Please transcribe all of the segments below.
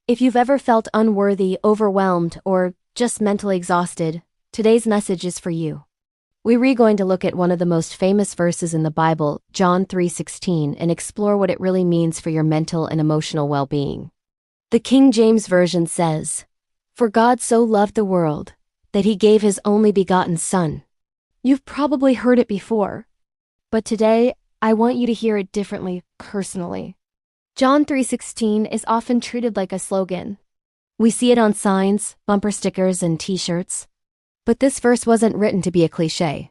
If you've ever felt unworthy, overwhelmed, or just mentally exhausted, today's message is for you. We're going to look at one of the most famous verses in the Bible, John 3:16, and explore what it really means for your mental and emotional well-being. The King James Version says, "For God so loved the world, that he gave his only begotten Son." You've probably heard it before, but today I want you to hear it differently, personally. John 3:16 is often treated like a slogan. We see it on signs, bumper stickers, and t-shirts. But this verse wasn't written to be a cliché.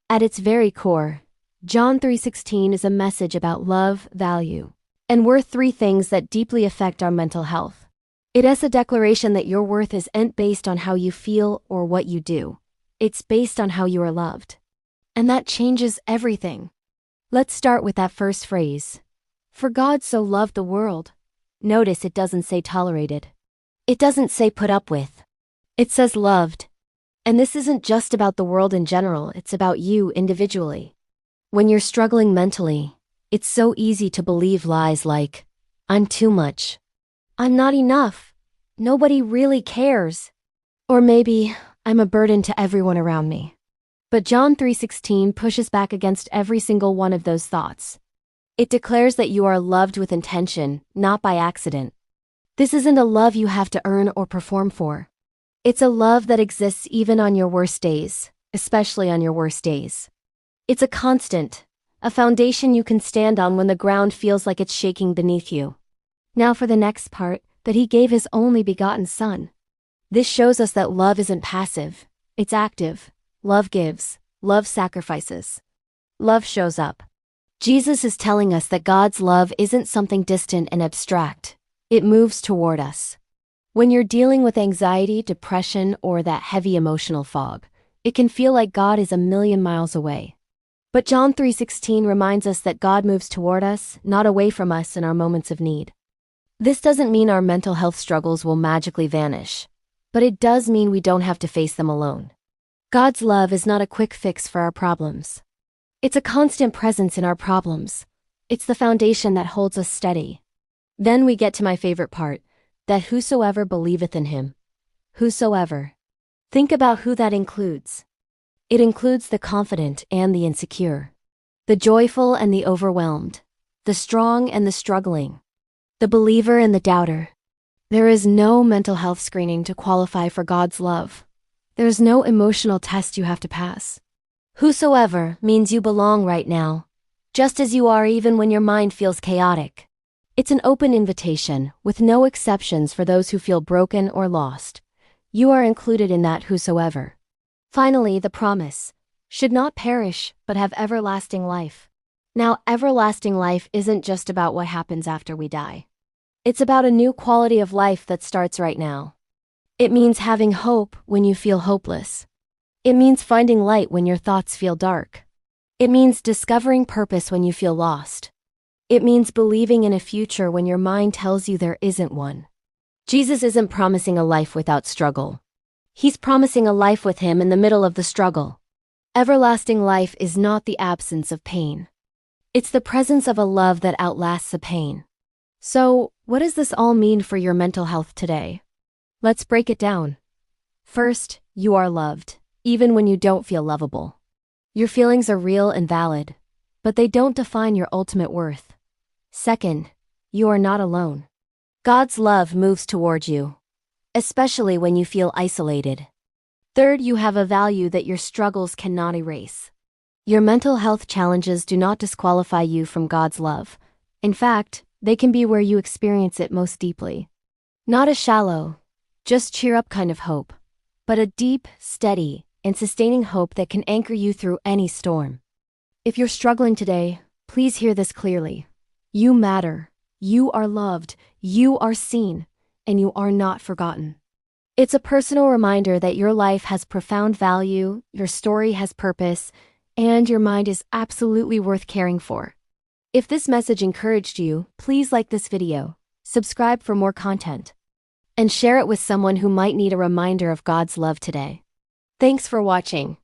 At its very core, John 3:16 is a message about love, value, and worth, three things that deeply affect our mental health. It is a declaration that your worth isn't based on how you feel or what you do. It's based on how you are loved. And that changes everything. Let's start with that first phrase. For God so loved the world. Notice it doesn't say tolerated. It doesn't say put up with. It says loved. And this isn't just about the world in general, it's about you individually. When you're struggling mentally, it's so easy to believe lies like, I'm too much. I'm not enough. Nobody really cares. Or maybe, I'm a burden to everyone around me. But John 3:16 pushes back against every single one of those thoughts. It declares that you are loved with intention, not by accident. This isn't a love you have to earn or perform for. It's a love that exists even on your worst days, especially on your worst days. It's a constant, a foundation you can stand on when the ground feels like it's shaking beneath you. Now for the next part, that he gave his only begotten Son. This shows us that love isn't passive, it's active. Love gives, love sacrifices. Love shows up. Jesus is telling us that God's love isn't something distant and abstract. It moves toward us. When you're dealing with anxiety, depression, or that heavy emotional fog, it can feel like God is a million miles away. But John 3:16 reminds us that God moves toward us, not away from us in our moments of need. This doesn't mean our mental health struggles will magically vanish, but it does mean we don't have to face them alone. God's love is not a quick fix for our problems. It's a constant presence in our problems. It's the foundation that holds us steady. Then we get to my favorite part, that whosoever believeth in him. Whosoever. Think about who that includes. It includes the confident and the insecure, the joyful and the overwhelmed, the strong and the struggling, the believer and the doubter. There is no mental health screening to qualify for God's love. There's no emotional test you have to pass. Whosoever means you belong right now, just as you are even when your mind feels chaotic. It's an open invitation, with no exceptions for those who feel broken or lost. You are included in that whosoever. Finally, the promise, should not perish, but have everlasting life. Now, everlasting life isn't just about what happens after we die. It's about a new quality of life that starts right now. It means having hope when you feel hopeless. It means finding light when your thoughts feel dark. It means discovering purpose when you feel lost. It means believing in a future when your mind tells you there isn't one. Jesus isn't promising a life without struggle. He's promising a life with him in the middle of the struggle. Everlasting life is not the absence of pain. It's the presence of a love that outlasts the pain. So, what does this all mean for your mental health today? Let's break it down. First, you are loved, even when you don't feel lovable. Your feelings are real and valid, but they don't define your ultimate worth. Second, you are not alone. God's love moves toward you, especially when you feel isolated. Third, you have a value that your struggles cannot erase. Your mental health challenges do not disqualify you from God's love. In fact, they can be where you experience it most deeply. Not a shallow, just cheer up kind of hope, but a deep, steady, and sustaining hope that can anchor you through any storm. If you're struggling today, please hear this clearly. You matter. You are loved. You are seen. And you are not forgotten. It's a personal reminder that your life has profound value, your story has purpose, and your mind is absolutely worth caring for. If this message encouraged you, please like this video, subscribe for more content, and share it with someone who might need a reminder of God's love today. Thanks for watching.